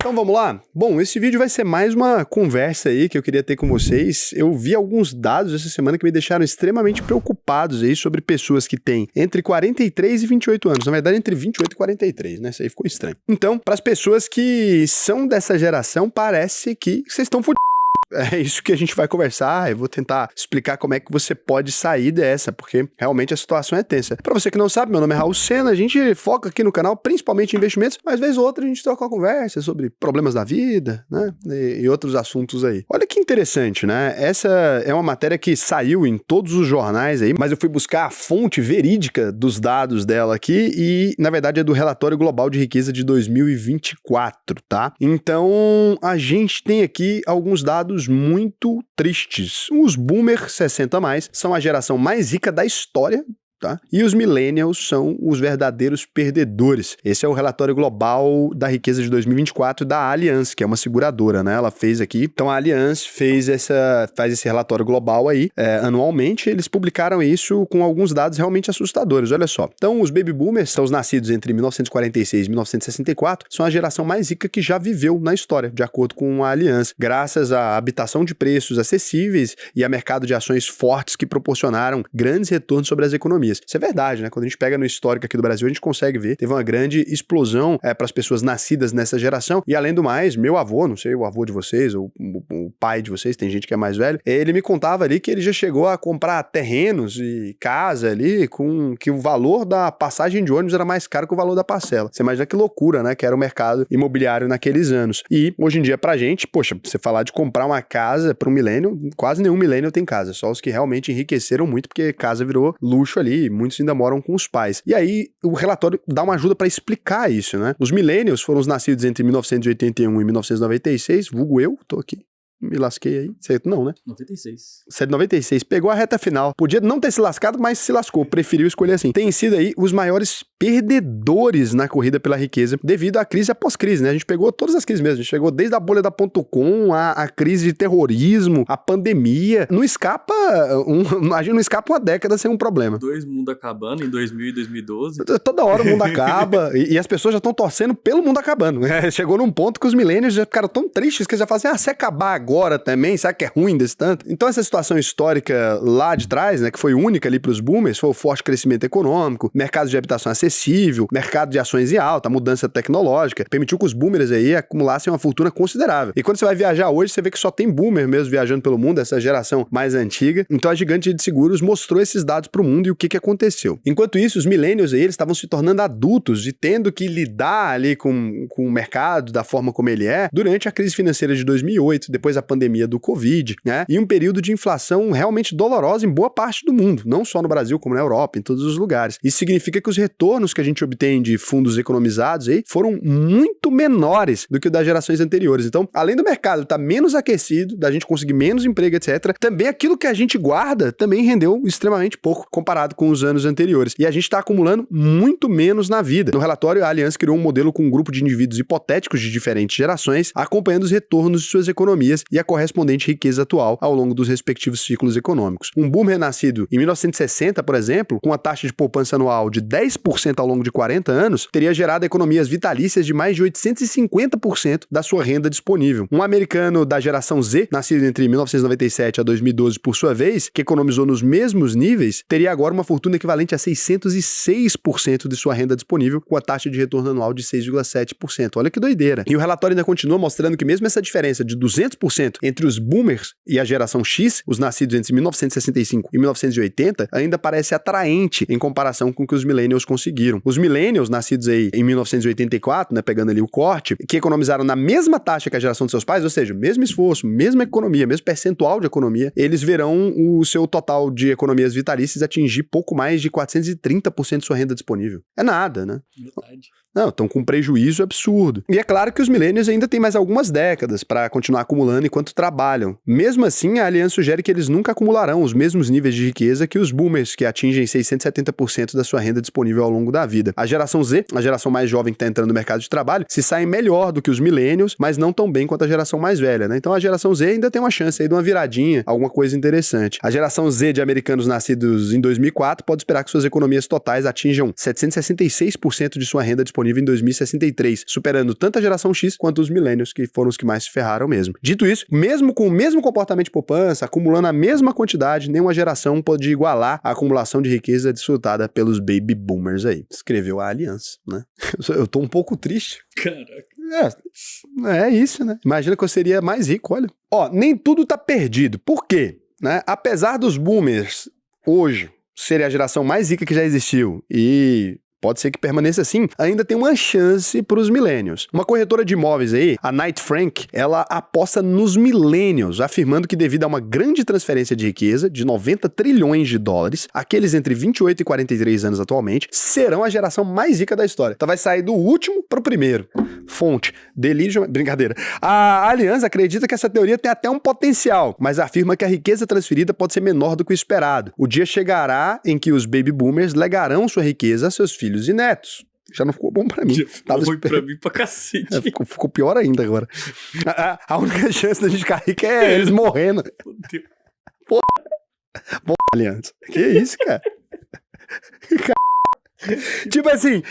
Então vamos lá? Bom, esse vídeo vai ser mais uma conversa aí que eu queria ter com vocês. Eu vi alguns dados essa semana que me deixaram extremamente preocupados aí sobre pessoas que têm entre 43 e 28 anos. Na verdade, entre 28 e 43, né? Isso aí ficou estranho. Então, para as pessoas que são dessa geração, parece que vocês estão fudidos. É isso que a gente vai conversar, eu vou tentar explicar como é que você pode sair dessa, porque realmente a situação é tensa. Pra você que não sabe, meu nome é Raul Sena, a gente foca aqui no canal principalmente em investimentos, mas vez ou outra a gente troca uma conversa sobre problemas da vida, né, e outros assuntos aí. Olha que interessante, né, essa é uma matéria que saiu em todos os jornais aí, mas eu fui buscar a fonte verídica dos dados dela aqui e, na verdade, é do Relatório Global de Riqueza de 2024, tá? Então, a gente tem aqui alguns dados muito tristes. Os boomers 60+, são a geração mais rica da história, tá? E os millennials são os verdadeiros perdedores. Esse é o relatório global da riqueza de 2024 da Allianz, que é uma seguradora, né? Ela fez aqui. Então a Allianz faz esse relatório global aí anualmente. Eles publicaram isso com alguns dados realmente assustadores. Olha só. Então os baby boomers são os nascidos entre 1946 e 1964, são a geração mais rica que já viveu na história, de acordo com a Allianz, graças à habitação de preços acessíveis e a mercado de ações fortes que proporcionaram grandes retornos sobre as economias. Isso é verdade, né? Quando a gente pega no histórico aqui do Brasil, a gente consegue ver, teve uma grande explosão para as pessoas nascidas nessa geração, e além do mais, meu avô, não sei, o avô de vocês, ou o pai de vocês, tem gente que é mais velho, ele me contava ali que ele já chegou a comprar terrenos e casa ali, com que o valor da passagem de ônibus era mais caro que o valor da parcela. Você imagina que loucura, né? Que era o mercado imobiliário naqueles anos. E, hoje em dia, pra gente, poxa, você falar de comprar uma casa para um milênio, quase nenhum milênio tem casa, só os que realmente enriqueceram muito, porque casa virou luxo ali, muitos ainda moram com os pais. E aí, o relatório dá uma ajuda para explicar isso, né? Os millennials foram os nascidos entre 1981 e 1996, vulgo eu, tô aqui. Me lasquei aí. Você não, né? 96. Você é de 96. Pegou a reta final. Podia não ter se lascado, mas se lascou. Preferiu escolher assim. Tem sido aí os maiores perdedores na corrida pela riqueza devido à crise após crise, né? A gente pegou todas as crises mesmo. A gente pegou desde a bolha da .com, a crise de terrorismo, a pandemia. Não escapa não escapa uma década sem um problema. Dois mundo acabando em 2000 e 2012. Toda hora o mundo acaba e as pessoas já estão torcendo pelo mundo acabando. Chegou num ponto que os millennials já ficaram tão tristes que eles já fazem, se acabar agora também, será que é ruim desse tanto? Então essa situação histórica lá de trás, né, que foi única ali para os boomers, foi o forte crescimento econômico, mercado de habitação acessível, mercado de ações em alta, mudança tecnológica, permitiu que os boomers aí acumulassem uma fortuna considerável. E quando você vai viajar hoje, você vê que só tem boomer mesmo viajando pelo mundo, essa geração mais antiga. Então a gigante de seguros mostrou esses dados para o mundo e o que aconteceu. Enquanto isso, os millennials aí, eles estavam se tornando adultos e tendo que lidar ali com o mercado da forma como ele é, durante a crise financeira de 2008, depois a pandemia do Covid, né? E um período de inflação realmente dolorosa em boa parte do mundo, não só no Brasil, como na Europa, em todos os lugares. Isso significa que os retornos que a gente obtém de fundos economizados aí foram muito menores do que o das gerações anteriores. Então, além do mercado estar menos aquecido, da gente conseguir menos emprego, etc., também aquilo que a gente guarda também rendeu extremamente pouco comparado com os anos anteriores. E a gente está acumulando muito menos na vida. No relatório, a Allianz criou um modelo com um grupo de indivíduos hipotéticos de diferentes gerações, acompanhando os retornos de suas economias e a correspondente riqueza atual ao longo dos respectivos ciclos econômicos. Um boomer nascido em 1960, por exemplo, com uma taxa de poupança anual de 10% ao longo de 40 anos, teria gerado economias vitalícias de mais de 850% da sua renda disponível. Um americano da geração Z, nascido entre 1997 a 2012, por sua vez, que economizou nos mesmos níveis, teria agora uma fortuna equivalente a 606% de sua renda disponível, com a taxa de retorno anual de 6,7%. Olha que doideira. E o relatório ainda continua mostrando que mesmo essa diferença de 200% entre os boomers e a geração X, os nascidos entre 1965 e 1980, ainda parece atraente em comparação com o que os millennials conseguiram. Os millennials, nascidos aí em 1984, né, pegando ali o corte, que economizaram na mesma taxa que a geração de seus pais, ou seja, mesmo esforço, mesma economia, mesmo percentual de economia, eles verão o seu total de economias vitalícias atingir pouco mais de 430% de sua renda disponível. É nada, né? Verdade. Não, estão com um prejuízo absurdo. E é claro que os millennials ainda têm mais algumas décadas para continuar acumulando acumulando enquanto trabalham. Mesmo assim, a aliança sugere que eles nunca acumularão os mesmos níveis de riqueza que os boomers, que atingem 670% da sua renda disponível ao longo da vida. A geração Z, a geração mais jovem que está entrando no mercado de trabalho, se sai melhor do que os millennials, mas não tão bem quanto a geração mais velha, né? Então a geração Z ainda tem uma chance aí de uma viradinha, alguma coisa interessante. A geração Z de americanos nascidos em 2004 pode esperar que suas economias totais atinjam 766% de sua renda disponível em 2063, superando tanto a geração X quanto os millennials, que foram os que mais se ferraram mesmo. Dito isso, mesmo com o mesmo comportamento de poupança, acumulando a mesma quantidade, nenhuma geração pode igualar a acumulação de riqueza desfrutada pelos baby boomers aí. Escreveu a aliança, né? Eu tô um pouco triste. Caraca. É isso, né? Imagina que eu seria mais rico, olha. Ó, nem tudo tá perdido. Por quê? Né? Apesar dos boomers hoje serem a geração mais rica que já existiu e pode ser que permaneça assim, ainda tem uma chance para os millennials. Uma corretora de imóveis aí, a Knight Frank, ela aposta nos millennials, afirmando que devido a uma grande transferência de riqueza, de 90 trilhões de dólares, aqueles entre 28 e 43 anos atualmente, serão a geração mais rica da história. Então vai sair do último para o primeiro. Fonte, delírio... Brincadeira. A Aliança acredita que essa teoria tem até um potencial, mas afirma que a riqueza transferida pode ser menor do que o esperado. O dia chegará em que os baby boomers legarão sua riqueza a seus filhos e netos. Já não ficou bom pra mim. Já ficou ruim pra mim pra cacete. Ficou pior ainda agora. A única chance da gente ficar rico é eles morrendo. Porra, Aliança. Que isso, cara? Tipo assim,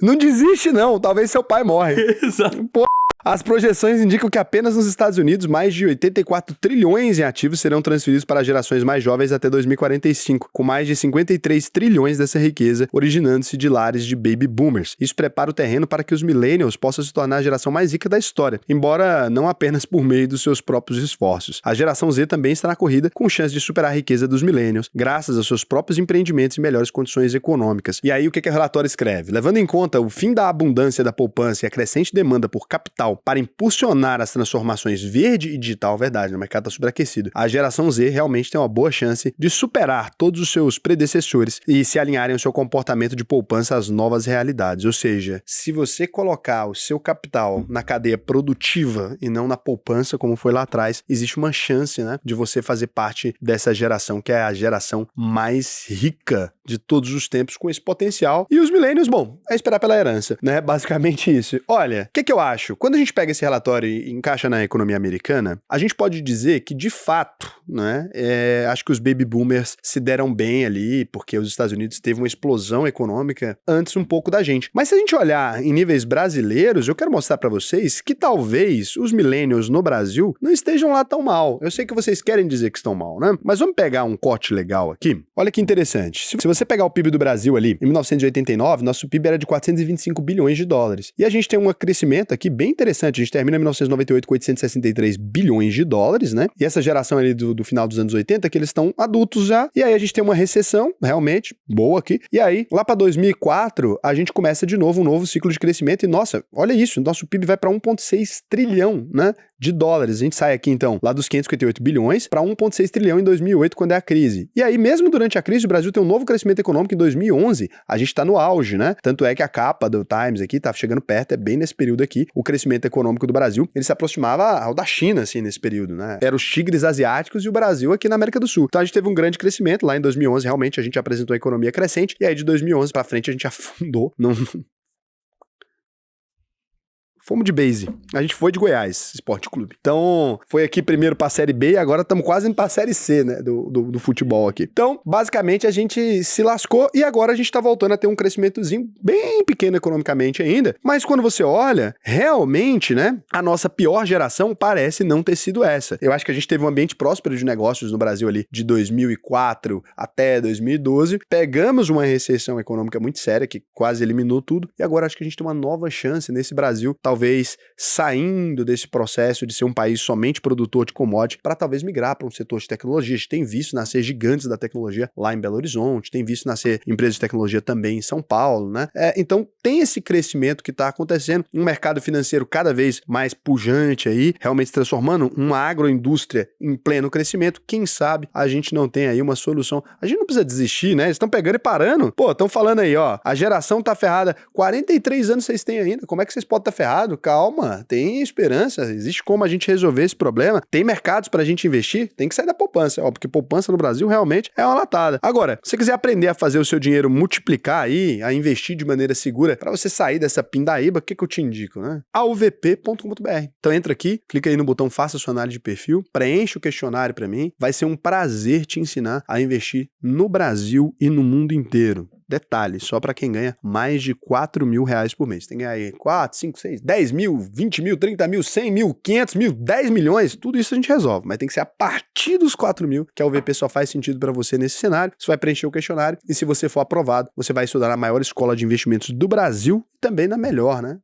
não desiste não, talvez seu pai morre. Exato. Porra. As projeções indicam que apenas nos Estados Unidos, mais de 84 trilhões em ativos serão transferidos para gerações mais jovens até 2045, com mais de 53 trilhões dessa riqueza originando-se de lares de baby boomers. Isso prepara o terreno para que os millennials possam se tornar a geração mais rica da história, embora não apenas por meio dos seus próprios esforços. A geração Z também está na corrida, com chance de superar a riqueza dos millennials, graças aos seus próprios empreendimentos e melhores condições econômicas. E aí o que o relatório escreve? Levando em conta o fim da abundância da poupança e a crescente demanda por capital para impulsionar as transformações verde e digital, verdade, o mercado está superaquecido. A geração Z realmente tem uma boa chance de superar todos os seus predecessores e se alinharem ao seu comportamento de poupança às novas realidades. Ou seja, se você colocar o seu capital na cadeia produtiva e não na poupança, como foi lá atrás, existe uma chance, né, de você fazer parte dessa geração, que é a geração mais rica de todos os tempos, com esse potencial. E os millennials, bom, é esperar pela herança, né? Basicamente isso. Olha, o que eu acho? Quando a gente pega esse relatório e encaixa na economia americana, a gente pode dizer que, de fato, né, acho que os baby boomers se deram bem ali, porque os Estados Unidos teve uma explosão econômica antes um pouco da gente. Mas se a gente olhar em níveis brasileiros, eu quero mostrar pra vocês que talvez os millennials no Brasil não estejam lá tão mal. Eu sei que vocês querem dizer que estão mal, né? Mas vamos pegar um corte legal aqui. Olha que interessante. Se você pegar o PIB do Brasil ali, em 1989, nosso PIB era de 425 bilhões de dólares. E a gente tem um crescimento aqui bem interessante. A gente termina em 1998 com 863 bilhões de dólares, né? E essa geração ali do final dos anos 80, que eles estão adultos já. E aí a gente tem uma recessão, realmente, boa aqui. E aí, lá para 2004, a gente começa de novo um novo ciclo de crescimento. E, nossa, olha isso, nosso PIB vai para 1,6 trilhão, né, de dólares. A gente sai aqui, então, lá dos 558 bilhões para 1,6 trilhão em 2008, quando é a crise. E aí, mesmo durante a crise, o Brasil tem um novo crescimento econômico em 2011. A gente está no auge, né? Tanto é que a capa do Times aqui tá chegando perto, é bem nesse período aqui. O crescimento econômico do Brasil, ele se aproximava ao da China, assim, nesse período, né? Eram os tigres asiáticos e o Brasil aqui na América do Sul. Então a gente teve um grande crescimento lá em 2011, realmente a gente apresentou a economia crescente, e aí de 2011 para frente a gente afundou. Fomos de base. A gente foi de Goiás, Esporte Clube. Então, foi aqui primeiro pra Série B e agora estamos quase indo pra Série C, né, do futebol aqui. Então, basicamente, a gente se lascou e agora a gente tá voltando a ter um crescimentozinho bem pequeno economicamente ainda. Mas quando você olha, realmente, né, a nossa pior geração parece não ter sido essa. Eu acho que a gente teve um ambiente próspero de negócios no Brasil ali de 2004 até 2012. Pegamos uma recessão econômica muito séria que quase eliminou tudo e agora acho que a gente tem uma nova chance nesse Brasil, talvez saindo desse processo de ser um país somente produtor de commodity para talvez migrar para um setor de tecnologia. A gente tem visto nascer gigantes da tecnologia lá em Belo Horizonte, tem visto nascer empresas de tecnologia também em São Paulo, né? Então tem esse crescimento que está acontecendo, um mercado financeiro cada vez mais pujante aí, realmente se transformando uma agroindústria em pleno crescimento. Quem sabe a gente não tem aí uma solução. A gente não precisa desistir, né? Eles estão pegando e parando. Pô, estão falando aí, ó, a geração tá ferrada. 43 anos vocês têm ainda, como é que vocês podem estar ferrados? cuidado, calma, tem esperança, existe como a gente resolver esse problema, tem mercados pra gente investir, tem que sair da poupança, ó, porque poupança no Brasil realmente é uma latada. Agora, se você quiser aprender a fazer o seu dinheiro multiplicar aí, a investir de maneira segura, pra você sair dessa pindaíba, o que eu te indico, né? auvp.com.br. Então entra aqui, clica aí no botão faça sua análise de perfil, preenche o questionário pra mim, vai ser um prazer te ensinar a investir no Brasil e no mundo inteiro. Detalhe, só para quem ganha mais de R$4.000 por mês. Tem que ganhar aí 4, 5, 6, 10 mil, 20 mil, 30 mil, 100 mil, 500 mil, 10 milhões, tudo isso a gente resolve, mas tem que ser a partir dos 4 mil que a UVP só faz sentido para você nesse cenário. Você vai preencher o questionário e se você for aprovado, você vai estudar na maior escola de investimentos do Brasil e também na melhor, né?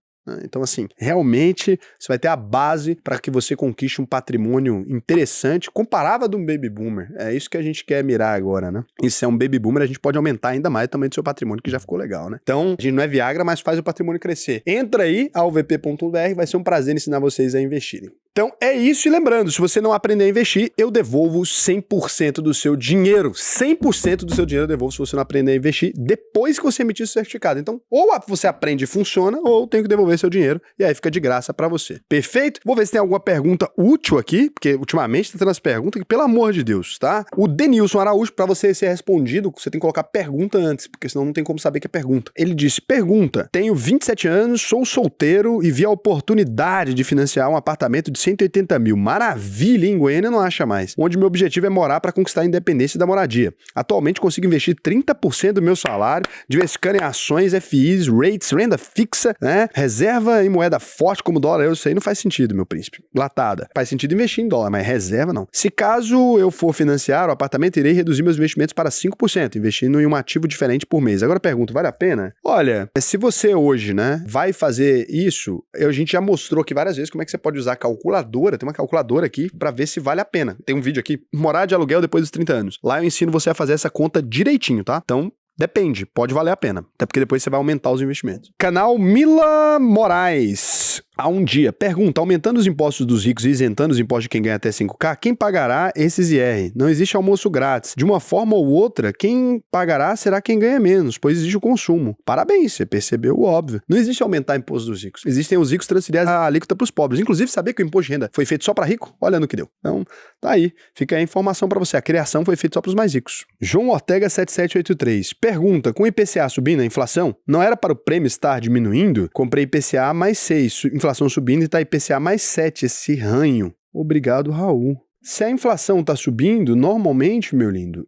Então, assim, realmente você vai ter a base para que você conquiste um patrimônio interessante, comparável de um baby boomer. É isso que a gente quer mirar agora, né? E se é um baby boomer, a gente pode aumentar ainda mais o tamanho do seu patrimônio, que já ficou legal, né? Então, a gente não é Viagra, mas faz o patrimônio crescer. Entra aí, auvp.br, vai ser um prazer ensinar vocês a investirem. Então é isso, e lembrando, se você não aprender a investir, eu devolvo 100% do seu dinheiro. 100% do seu dinheiro eu devolvo se você não aprender a investir depois que você emitir o certificado. Então, ou você aprende e funciona, ou eu tenho que devolver seu dinheiro, e aí fica de graça pra você. Perfeito? Vou ver se tem alguma pergunta útil aqui, porque ultimamente tá tendo as perguntas que, pelo amor de Deus, tá? O Denilson Araújo, pra você ser respondido, você tem que colocar pergunta antes, porque senão não tem como saber que é pergunta. Ele disse, pergunta, tenho 27 anos, sou solteiro e vi a oportunidade de financiar um apartamento de 180 mil. Maravilha, em Goiânia não acha mais. Onde meu objetivo é morar para conquistar a independência da moradia. Atualmente consigo investir 30% do meu salário, diversificando em ações, FIs, rates, renda fixa, né? Reserva em moeda forte como dólar. Isso aí não faz sentido, meu príncipe. Latada. Faz sentido investir em dólar, mas reserva não. Se caso eu for financiar o apartamento, irei reduzir meus investimentos para 5%, investindo em um ativo diferente por mês. Agora eu pergunto, vale a pena? Olha, se você hoje, né, vai fazer isso, a gente já mostrou aqui várias vezes como é que você pode usar a calculadora, tem uma calculadora aqui pra ver se vale a pena. Tem um vídeo aqui, morar de aluguel depois dos 30 anos. Lá eu ensino você a fazer essa conta direitinho, tá? Então, depende, pode valer a pena. Até porque depois você vai aumentar os investimentos. Canal Mila Moraes. Há um dia. Pergunta, aumentando os impostos dos ricos e isentando os impostos de quem ganha até 5K, quem pagará esses IR? Não existe almoço grátis. De uma forma ou outra, quem pagará será quem ganha menos, pois existe o consumo. Parabéns, você percebeu o óbvio. Não existe aumentar imposto dos ricos. Existem os ricos transferir a alíquota para os pobres. Inclusive, saber que o imposto de renda foi feito só para rico? Olha no que deu. Então, tá aí. Fica aí a informação para você. A criação foi feita só para os mais ricos. João Ortega 7783. Pergunta, com o IPCA subindo a inflação, não era para o prêmio estar diminuindo? Comprei IPCA mais 6, inflação subindo e tá IPCA mais 7, esse ranho. Obrigado, Raul. Se a inflação tá subindo, normalmente, meu lindo,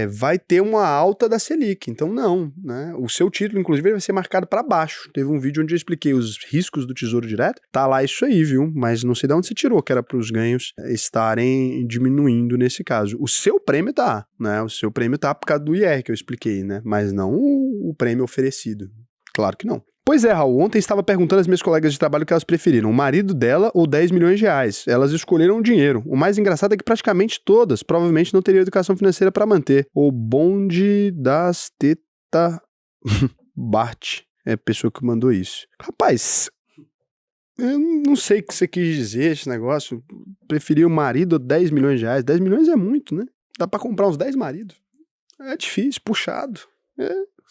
vai ter uma alta da Selic. Então, não, né? O seu título, inclusive, vai ser marcado para baixo. Teve um vídeo onde eu expliquei os riscos do Tesouro Direto. Tá lá isso aí, viu? Mas não sei de onde você tirou, que era para os ganhos estarem diminuindo nesse caso. O seu prêmio tá, né? O seu prêmio tá por causa do IR que eu expliquei, né? Mas não o prêmio oferecido. Claro que não. Pois é, Raul, ontem estava perguntando às minhas colegas de trabalho o que elas preferiram, o marido dela ou 10 milhões de reais. Elas escolheram o dinheiro. O mais engraçado é que praticamente todas provavelmente não teriam educação financeira para manter. O bonde das teta Bart é a pessoa que mandou isso. Rapaz, eu não sei o que você quis dizer esse negócio. Preferi o marido ou 10 milhões de reais. 10 milhões é muito, né? Dá para comprar uns 10 maridos. É difícil, puxado.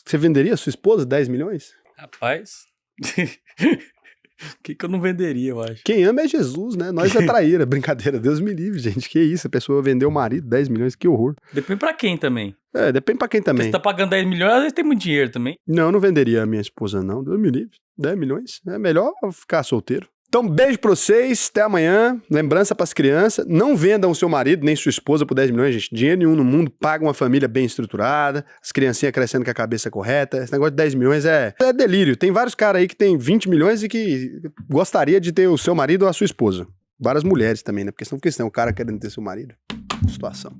Você venderia a sua esposa 10 milhões? Rapaz, o que eu não venderia, eu acho. Quem ama é Jesus, né? Nós é traíra, brincadeira. Deus me livre, gente. Que isso, a pessoa vendeu o marido 10 milhões, que horror. Depende pra quem também. Depende pra quem também. Porque você tá pagando 10 milhões, às vezes tem muito dinheiro também. Não, eu não venderia a minha esposa, não. Deus me livre. 10 milhões. É melhor ficar solteiro. Então, beijo pra vocês, até amanhã. Lembrança pras crianças, não vendam o seu marido nem sua esposa por 10 milhões, gente. Dinheiro nenhum no mundo paga uma família bem estruturada, as criancinhas crescendo com a cabeça correta. Esse negócio de 10 milhões é delírio. Tem vários caras aí que tem 20 milhões e que gostaria de ter o seu marido ou a sua esposa. Várias mulheres também, né? Porque senão o cara querendo ter seu marido. Situação.